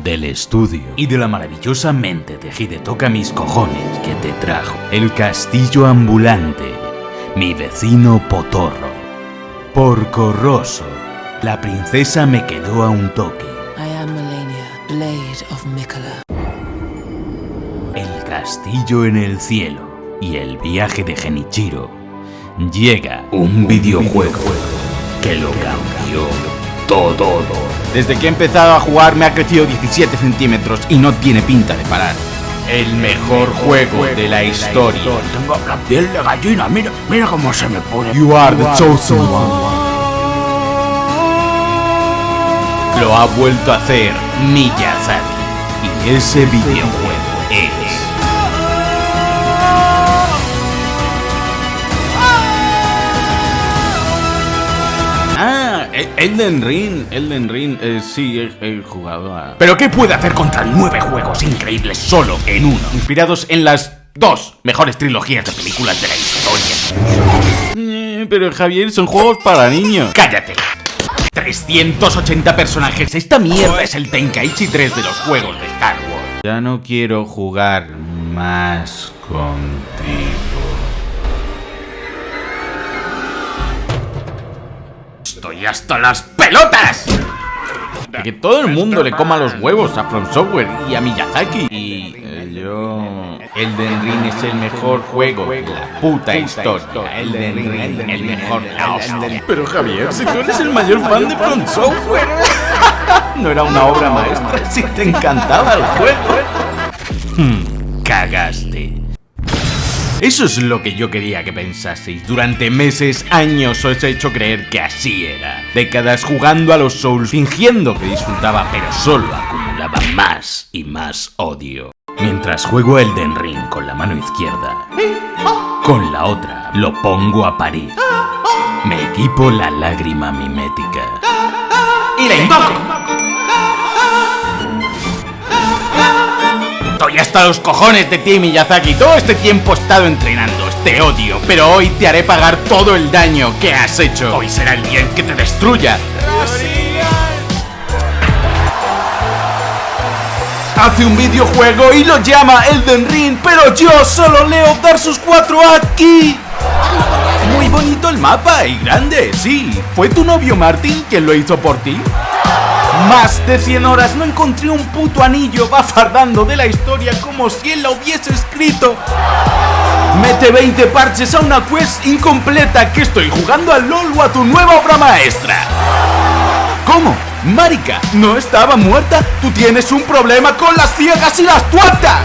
del estudio y de la maravillosa mente de Hidetoka mis cojones que te trajo el castillo ambulante, mi vecino Potorro. Porco Rosso, la princesa me quedó a un toque. I am Melania, Blade of Mikola. El castillo en el cielo y el viaje de Genichiro. Llega un videojuego que lo cambió todo. Desde que he empezado a jugar me ha crecido 17 centímetros y no tiene pinta de parar. El mejor juego de la historia. Tengo la piel de gallina, mira cómo se me pone. You are the chosen one. Lo ha vuelto a hacer Miyazaki. Y ese videojuego es... Elden Ring, sí, he jugado a... ¿Pero qué puede hacer contra 9 juegos increíbles solo en uno? Inspirados en las 2 mejores trilogías de películas de la historia. Pero Javier, son juegos para niños. ¡Cállate! 380 personajes. Esta mierda es el Tenkaichi 3 de los juegos de Star Wars. Ya no quiero jugar más contigo. ¡Estoy hasta las pelotas! De que todo el mundo le coma los huevos a From Software y a Miyazaki. Y Elden Ring es el mejor juego de la puta historia. Elden Ring, el mejor de la hostia. Pero Javier, si tú eres el mayor fan de From Software, no era una obra maestra si te encantaba el juego. Cagaste. Eso es lo que yo quería que pensaseis. Durante meses, años os he hecho creer que así era. Décadas jugando a los Souls, fingiendo que disfrutaba, pero solo acumulaba más y más odio. Mientras juego Elden Ring con la mano izquierda, con la otra lo pongo a parir. Me equipo la lágrima mimética. ¡Y la invoco! Estoy hasta los cojones de ti, Miyazaki. Todo este tiempo he estado entrenando. Te odio, pero hoy te haré pagar todo el daño que has hecho. Hoy será el día en que te destruya. Hace un videojuego y lo llama Elden Ring, pero yo solo leo Dark 4 aquí. Muy bonito el mapa y grande, sí. ¿Fue tu novio Martin quien lo hizo por ti? Más de 100 horas, no encontré un puto anillo, va fardando de la historia como si él la hubiese escrito. Mete 20 parches a una quest incompleta, que estoy jugando al LOL o a tu nueva obra maestra. ¿Cómo? Marica, ¿no estaba muerta? Tú tienes un problema con las ciegas y las tuertas.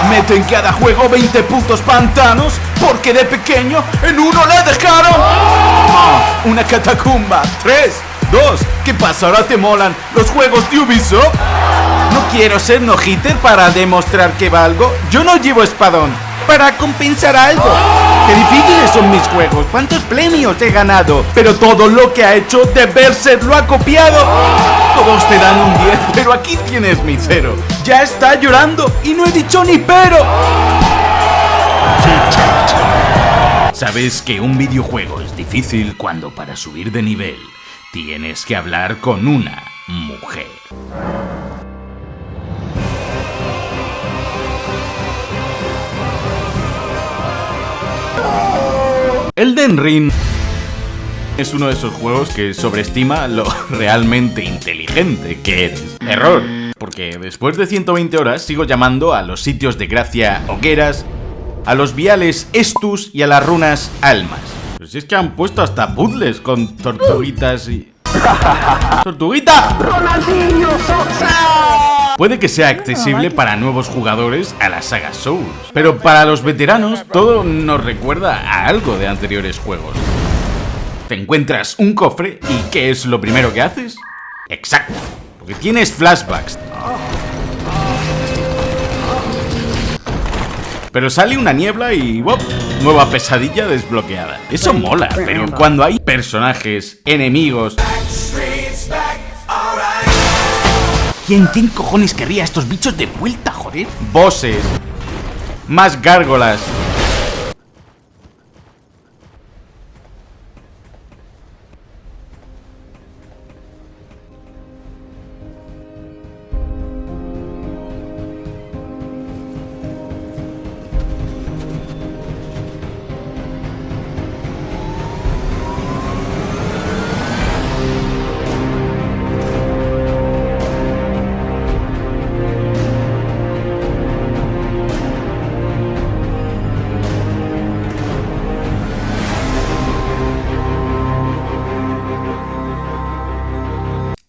Mete en cada juego 20 putos pantanos, porque de pequeño en uno le dejaron una catacumba. 3, 2, ¿qué pasa? ¿Ahora te molan los juegos de Ubisoft? No quiero ser no-hitter para demostrar que valgo. Yo no llevo espadón para compensar algo. Qué difíciles son mis juegos, cuántos premios he ganado. Pero todo lo que ha hecho Deberset lo ha copiado. Todos te dan un 10, pero aquí tienes mi 0. Ya está llorando y no he dicho ni pero. ¿Sabes que un videojuego es difícil cuando para subir de nivel tienes que hablar con una mujer? Elden Ring es uno de esos juegos que sobreestima lo realmente inteligente que eres. Error, porque después de 120 horas sigo llamando a los sitios de gracia hogueras, a los viales estus y a las runas almas. Pero si es que han puesto hasta puzzles con tortuguitas y... ¡Tortuguita! ¡Ronaldinho Sosa! Puede que sea accesible para nuevos jugadores a la saga Souls, pero para los veteranos todo nos recuerda a algo de anteriores juegos. Te encuentras un cofre y ¿qué es lo primero que haces? Exacto, porque tienes flashbacks. Pero sale una niebla y ¡wop! Nueva pesadilla desbloqueada. Eso mola, pero cuando hay personajes, enemigos... ¿Quién cojones querría estos bichos de vuelta, joder? Bosses, más gárgolas.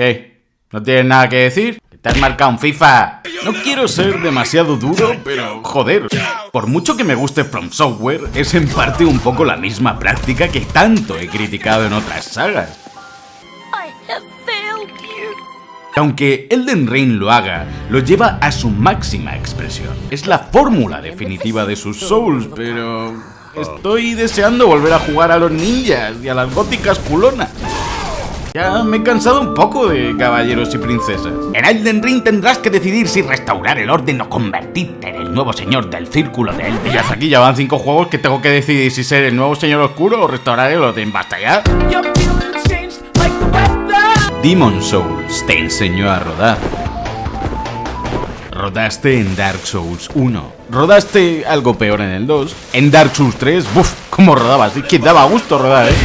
¿Qué? ¿No tienes nada que decir? ¿Te has marcado un FIFA? No quiero ser demasiado duro, pero joder, por mucho que me guste From Software, es en parte un poco la misma práctica que tanto he criticado en otras sagas. Aunque Elden Ring lo haga, lo lleva a su máxima expresión. Es la fórmula definitiva de sus Souls, pero estoy deseando volver a jugar a los ninjas y a las góticas culonas. Ya me he cansado un poco de caballeros y princesas. En Elden Ring tendrás que decidir si restaurar el orden o convertirte en el nuevo señor del círculo de Elden. Y hasta aquí ya van 5 juegos que tengo que decidir si ser el nuevo señor oscuro o restaurar el orden. ¡Basta ya! Demon Souls te enseñó a rodar. Rodaste en Dark Souls 1. Rodaste algo peor en el 2. En Dark Souls 3, ¡buf! ¿Cómo rodabas? Es que daba gusto rodar, ¿eh?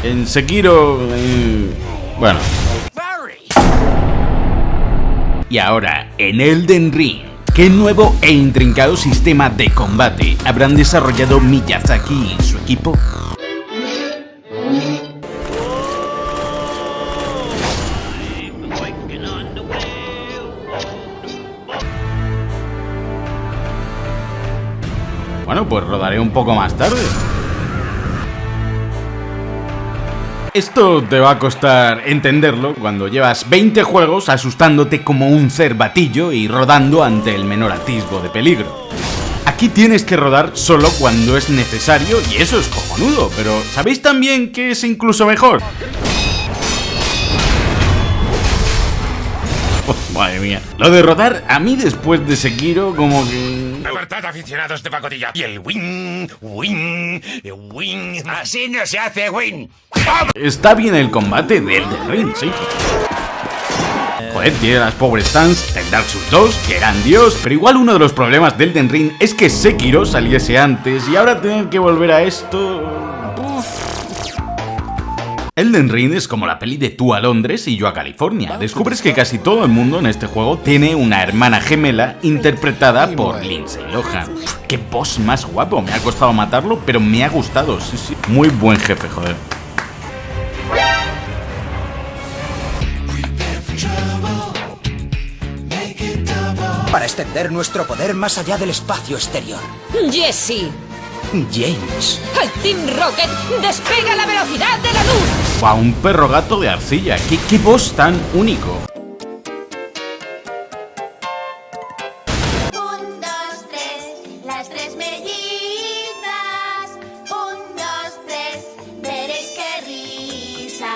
En Sekiro... bueno. Y ahora, en Elden Ring, ¿qué nuevo e intrincado sistema de combate habrán desarrollado Miyazaki y su equipo? Bueno, pues rodaré un poco más tarde. Esto te va a costar entenderlo cuando llevas 20 juegos asustándote como un cervatillo y rodando ante el menor atisbo de peligro. Aquí tienes que rodar solo cuando es necesario y eso es cojonudo, pero ¿sabéis también que es incluso mejor? Oh, madre mía. Lo de rodar, a mí después de Sekiro, como que... Apartad, aficionados de pacotilla. Y el win. Así no se hace win. Está bien el combate de Elden Ring, sí. Joder, tiene las Power Stance del Dark Souls 2, que eran Dios, pero igual uno de los problemas del Elden Ring es que Sekiro saliese antes y ahora tener que volver a esto... Uf. Elden Ring es como la peli de tú a Londres y yo a California. Descubres que casi todo el mundo en este juego tiene una hermana gemela interpretada por Lindsay Lohan. ¡Qué boss más guapo! Me ha costado matarlo, pero me ha gustado, sí, sí. Muy buen jefe, joder. Para extender nuestro poder más allá del espacio exterior. Jesse, James. al Team Rocket despega la velocidad de la luz. ¡Wow! Un perro gato de arcilla. ¿Qué boss tan único? 1, 2, 3, las tres mellizas. 1, 2, 3, veréis qué risa.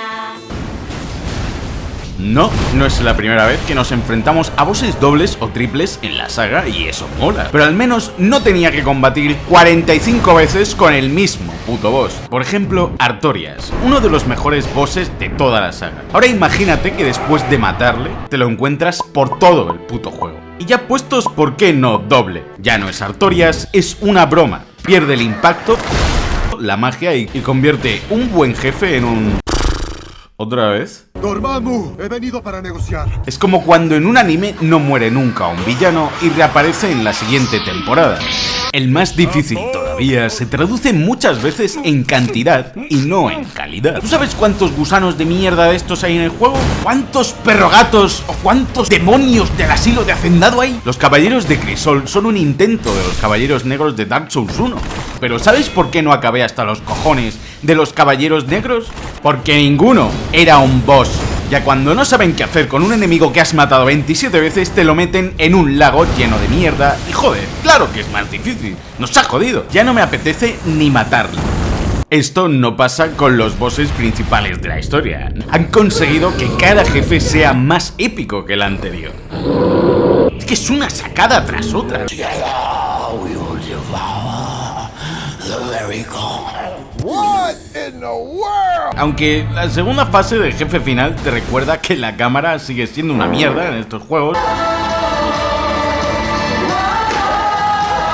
No es la primera vez que nos enfrentamos a bosses dobles o triples en la saga y eso mola. Pero al menos no tenía que combatir 45 veces con el mismo puto boss. Por ejemplo, Artorias, uno de los mejores bosses de toda la saga. Ahora imagínate que después de matarle, te lo encuentras por todo el puto juego. Y ya puestos, ¿por qué no doble? Ya no es Artorias, es una broma. Pierde el impacto, la magia y convierte un buen jefe en un... ¿Otra vez? Dormammu, he venido para negociar. Es como cuando en un anime no muere nunca un villano y reaparece en la siguiente temporada. El más difícil todavía se traduce muchas veces en cantidad y no en calidad. ¿Tú sabes cuántos gusanos de mierda de estos hay en el juego? ¿Cuántos perrogatos o cuántos demonios del asilo de hacendado hay? Los caballeros de Crisol son un intento de los caballeros negros de Dark Souls 1. Pero ¿sabes por qué no acabé hasta los cojones de los caballeros negros? Porque ninguno era un boss. Ya cuando no saben qué hacer con un enemigo que has matado 27 veces, te lo meten en un lago lleno de mierda. Y joder, claro que es más difícil. Nos ha jodido. Ya no me apetece ni matarlo. Esto no pasa con los bosses principales de la historia. Han conseguido que cada jefe sea más épico que el anterior. Es que es una sacada tras otra. Aunque la segunda fase del jefe final te recuerda que la cámara sigue siendo una mierda en estos juegos.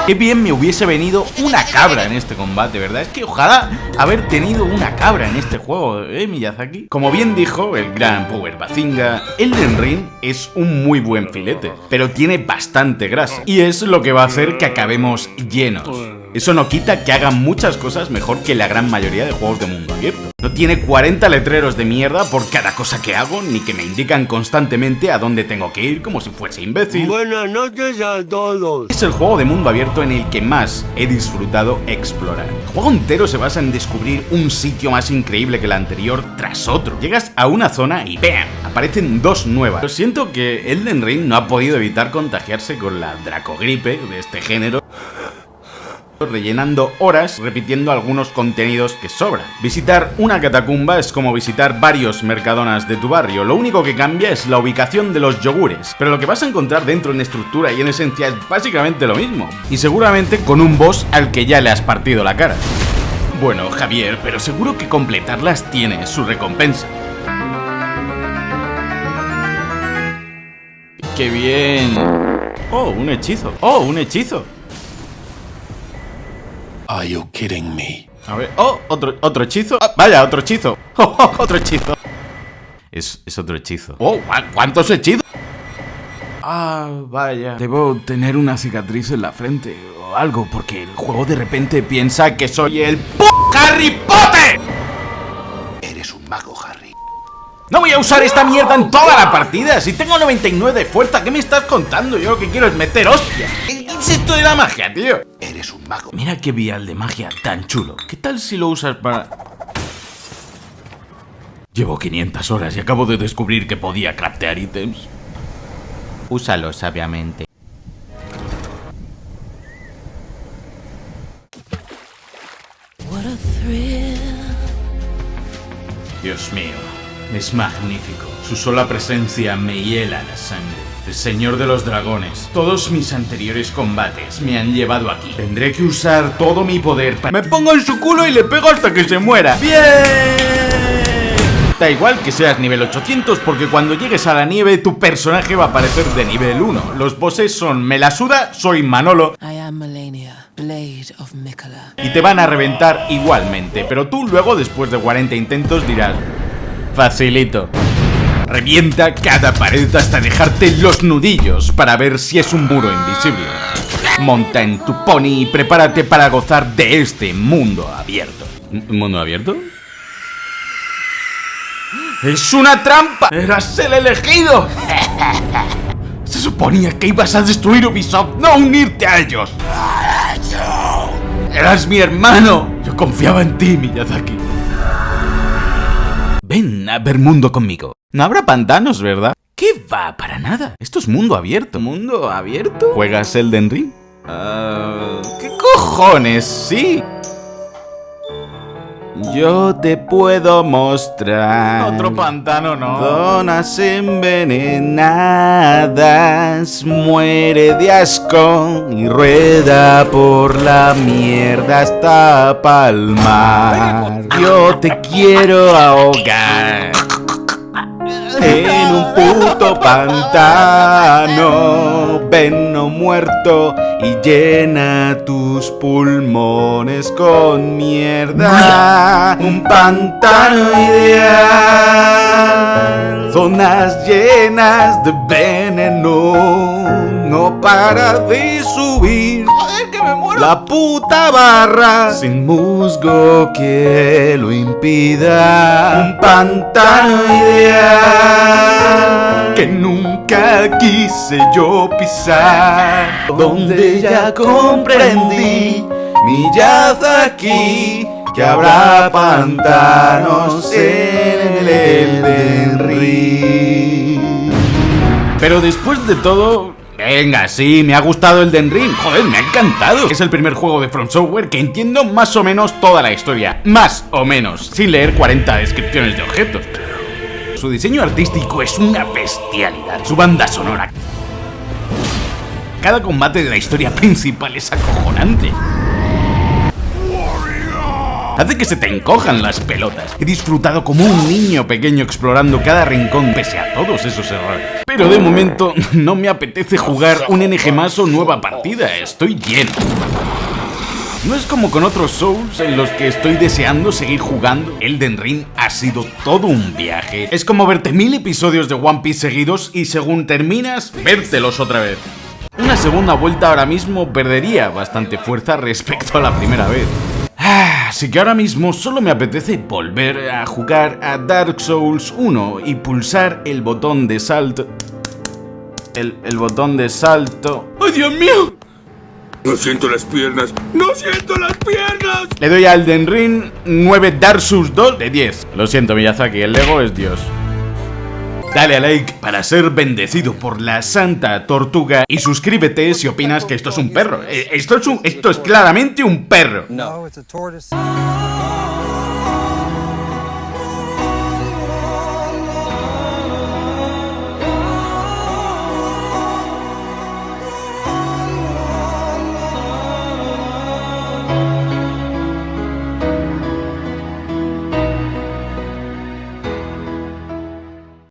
Qué bien me hubiese venido una cabra en este combate, ¿verdad? Es que ojalá haber tenido una cabra en este juego, Miyazaki? Como bien dijo el gran Power Bazinga, Elden Ring es un muy buen filete, pero tiene bastante grasa. Y es lo que va a hacer que acabemos llenos. Eso no quita que hagan muchas cosas mejor que la gran mayoría de juegos de mundo abierto. No tiene 40 letreros de mierda por cada cosa que hago, ni que me indican constantemente a dónde tengo que ir como si fuese imbécil. Buenas noches a todos. Es el juego de mundo abierto en el que más he disfrutado explorar. El juego entero se basa en descubrir un sitio más increíble que el anterior tras otro. Llegas a una zona y ¡bam! Aparecen dos nuevas. Pero siento que Elden Ring no ha podido evitar contagiarse con la dracogripe de este género, rellenando horas repitiendo algunos contenidos que sobran. Visitar una catacumba es como visitar varios Mercadonas de tu barrio. Lo único que cambia es la ubicación de los yogures, pero lo que vas a encontrar dentro en estructura y en esencia es básicamente lo mismo, y seguramente con un boss al que ya le has partido la cara. Bueno, Javier, pero seguro que completarlas tiene su recompensa. ¡Qué bien! ¡Oh, un hechizo! ¡Oh, un hechizo! Are you kidding me? A ver, oh, otro hechizo. Ah, vaya, otro hechizo. Otro hechizo. Es otro hechizo. Oh, ¿cuántos hechizos? Ah, vaya. Debo tener una cicatriz en la frente o algo, porque el juego de repente piensa que soy el Harry Potter. Eres un mago, Harry. No voy a usar esta mierda en toda la partida. Si tengo 99 de fuerza, ¿qué me estás contando? Yo lo que quiero es meter hostia. ¿Qué es esto de la magia, tío? Eres un mago. Mira qué vial de magia tan chulo. ¿Qué tal si lo usas para...? Llevo 500 horas y acabo de descubrir que podía craftear ítems. Úsalo sabiamente. Dios mío, es magnífico. Su sola presencia me hiela la sangre. El señor de los dragones. Todos mis anteriores combates me han llevado aquí. Tendré que usar todo mi poder para... Me pongo en su culo y le pego hasta que se muera. ¡Bien! Da igual que seas nivel 800, porque cuando llegues a la nieve tu personaje va a aparecer de nivel 1. Los bosses son me la suda, soy Manolo. I am Malenia, Blade of Miquella. Y te van a reventar igualmente, pero tú luego, después de 40 intentos, dirás... Facilito. Revienta cada pared hasta dejarte los nudillos para ver si es un muro invisible. Monta en tu pony y prepárate para gozar de este mundo abierto. ¿Mundo abierto? ¡Es una trampa! ¡Eras el elegido! Se suponía que ibas a destruir Ubisoft, no unirte a ellos. ¡Eras mi hermano! Yo confiaba en ti, Miyazaki. Ven a ver mundo conmigo. No habrá pantanos, ¿verdad? ¿Qué va? Para nada. Esto es mundo abierto. ¿Mundo abierto? ¿Juegas Elden Ring? ¿Qué cojones? Sí. Yo te puedo mostrar. Otro pantano, no. Zonas envenenadas. Muere de asco y rueda por la mierda hasta palmar. Yo te quiero ahogar en un puto pantano, veno muerto y llena tus pulmones con mierda. Un pantano ideal, zonas llenas de veneno, no para de subir. Joder, que me muero. La puta barra sin musgo que lo impida. Un pantano ideal que nunca quise yo pisar, donde ya comprendí, Miyazaki, que habrá pantanos en el Elden Ring. Pero después de todo... Venga, sí, me ha gustado Elden Ring. Joder, me ha encantado. Es el primer juego de From Software que entiendo más o menos toda la historia. Más o menos, sin leer 40 descripciones de objetos. Su diseño artístico es una bestialidad. Su banda sonora. Cada combate de la historia principal es acojonante. Hace que se te encojan las pelotas. He disfrutado como un niño pequeño explorando cada rincón pese a todos esos errores. Pero de momento no me apetece jugar un NG más o nueva partida. Estoy lleno. No es como con otros Souls en los que estoy deseando seguir jugando. Elden Ring ha sido todo un viaje. Es como verte 1000 episodios de One Piece seguidos y según terminas, vértelos otra vez. Una segunda vuelta ahora mismo perdería bastante fuerza respecto a la primera vez. Así que ahora mismo solo me apetece volver a jugar a Dark Souls 1 y pulsar el botón de salto. El botón de salto. ¡Ay, Dios mío! No siento las piernas. ¡No siento las piernas! Le doy a Elden Ring 9 Dark Souls 2 de 10. Lo siento, Miyazaki, el Lego es Dios. Dale a like para ser bendecido por la Santa Tortuga y suscríbete si opinas que esto es un perro. Esto es claramente un perro. No.